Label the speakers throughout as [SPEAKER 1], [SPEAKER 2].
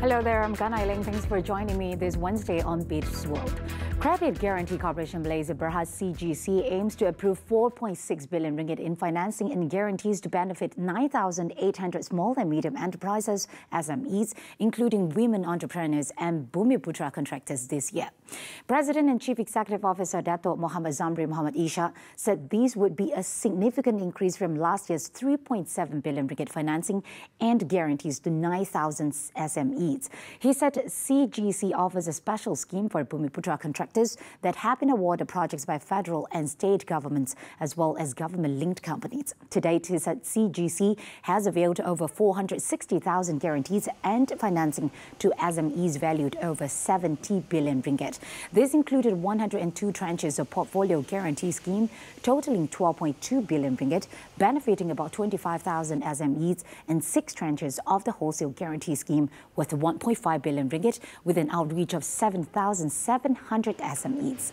[SPEAKER 1] Hello there, I'm Ganai Ling. Thanks for joining me this Wednesday on Bizworld. Credit Guarantee Corporation Malaysia Berhad CGC aims to approve 4.6 billion ringgit in financing and guarantees to benefit 9,800 small and medium enterprises, SMEs, including women entrepreneurs and Bumiputra contractors this year. President and Chief Executive Officer Dato' Muhammad Zamri Muhammad Isha said these would be a significant increase from last year's 3.7 billion ringgit financing and guarantees to 9,000 SMEs. He said CGC offers a special scheme for Bumiputra contractors that have been awarded projects by federal and state governments as well as government-linked companies. To date, he said CGC has availed over 460,000 guarantees and financing to SMEs valued over 70 billion ringgit. This included 102 tranches of portfolio guarantee scheme totaling 12.2 billion ringgit, benefiting about 25,000 SMEs, and 6 tranches of the wholesale guarantee scheme worth 1.5 billion ringgit with an outreach of 7,700 SMEs.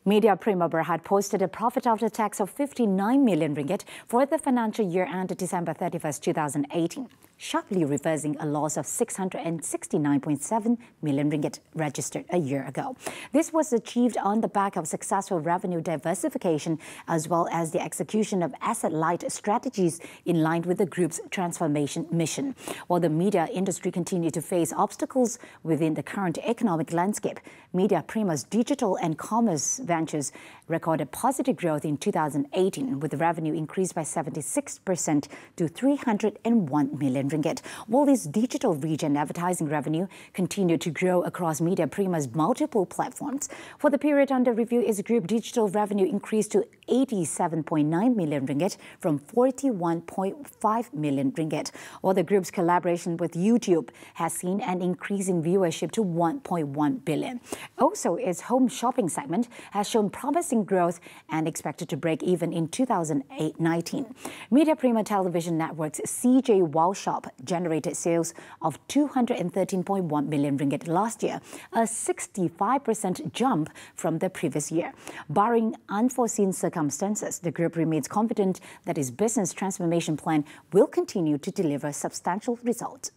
[SPEAKER 1] Media Prima Berhad posted a profit after tax of 59 million ringgit for the financial year ended December 31st, 2018, sharply reversing a loss of 669.7 million ringgit registered a year ago. This was achieved on the back of successful revenue diversification as well as the execution of asset-light strategies in line with the group's transformation mission. While the media industry continued to face obstacles within the current economic landscape, Media Prima's digital and commerce ventures recorded positive growth in 2018, with revenue increased by 76% to 301 million ringgit. While this digital reach and advertising revenue continued to grow across Media Prima's multiple platforms. For the period under review, its group digital revenue increased to 87.9 million ringgit from 41.5 million ringgit. While the group's collaboration with YouTube has seen an increase in viewership to 1.1 billion. Also, its home shopping segment has shown promising growth and expected to break even in 2019. Media Prima Television Network's CJ Wow Shop generated sales of 213.1 million ringgit last year, a 65% jump from the previous year. Barring unforeseen circumstances, the group remains confident that its business transformation plan will continue to deliver substantial results.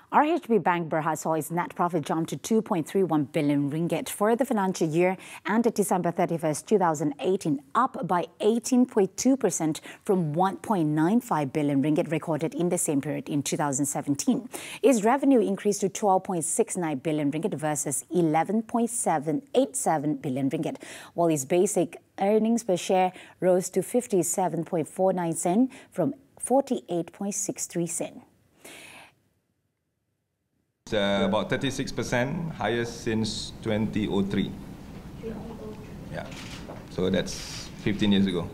[SPEAKER 1] RHB Bank Berhad saw its net profit jump to 2.31 billion ringgit for the financial year ended December 31st, 2018, up by 18.2% from 1.95 billion ringgit recorded in the same period in 2017. Its revenue increased to 12.69 billion ringgit versus 11.787 billion ringgit, while its basic earnings per share rose to 57.49 sen from 48.63 sen.
[SPEAKER 2] It's about 36%, highest since 2003. Yeah, so that's 15 years ago.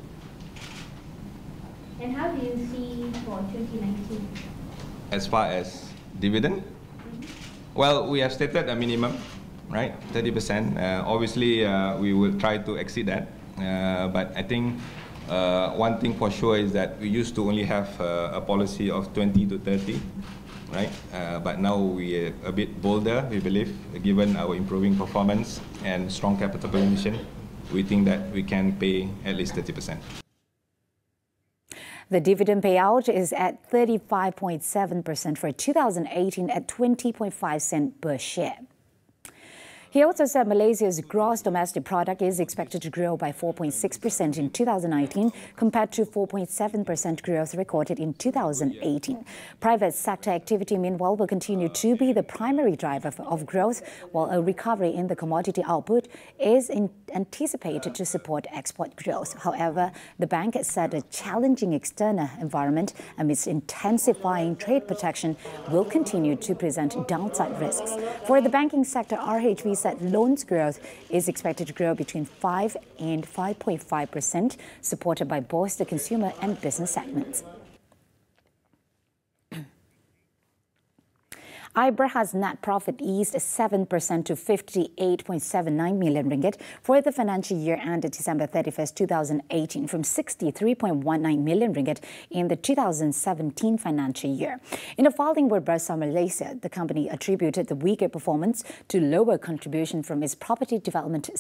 [SPEAKER 3] And how do you see for 2019?
[SPEAKER 2] As far as dividend? Well, we have stated a minimum, right? 30%. Obviously, we will try to exceed that. But I think one thing for sure is that we used to only have a policy of 20 to 30. Right, but now we are a bit bolder, we believe, given our improving performance and strong capital position. We think that we can pay at least 30%.
[SPEAKER 1] The dividend payout is at 35.7% for 2018 at 20.5 cents per share. He also said Malaysia's gross domestic product is expected to grow by 4.6% in 2019 compared to 4.7% growth recorded in 2018. Private sector activity, meanwhile, will continue to be the primary driver of growth, while a recovery in the commodity output is anticipated to support export growth. However, the bank said a challenging external environment amidst intensifying trade protection will continue to present downside risks. For the banking sector, RHB said loans growth is expected to grow between 5 and 5.5%, supported by both the consumer and business segments. Berhad's net profit eased 7% to 58.79 million ringgit for the financial year ended December 31st, 2018, from 63.19 million ringgit in the 2017 financial year. In a filing with Bursa Malaysia, the company attributed the weaker performance to lower contribution from its property development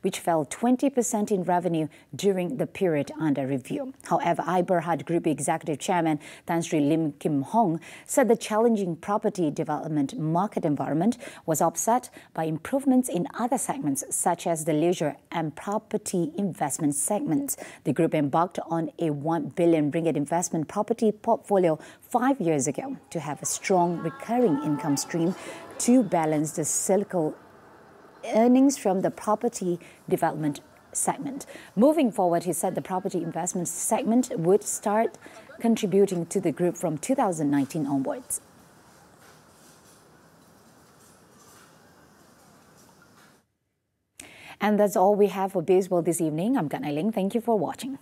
[SPEAKER 1] which fell 20% in revenue during the period under review. However, iBerhad Group Executive Chairman Tan Sri Lim Kim Hong said the challenging property development market environment was offset by improvements in other segments such as the leisure and property investment segments. The group embarked on a 1 billion ringgit investment property portfolio 5 years ago to have a strong recurring income stream to balance the cyclical earnings from the property development segment. Moving forward, he said the property investment segment would start contributing to the group from 2019 onwards. And that's all we have for Bizworld this evening. I'm Gan Ai Ling. Thank you for watching.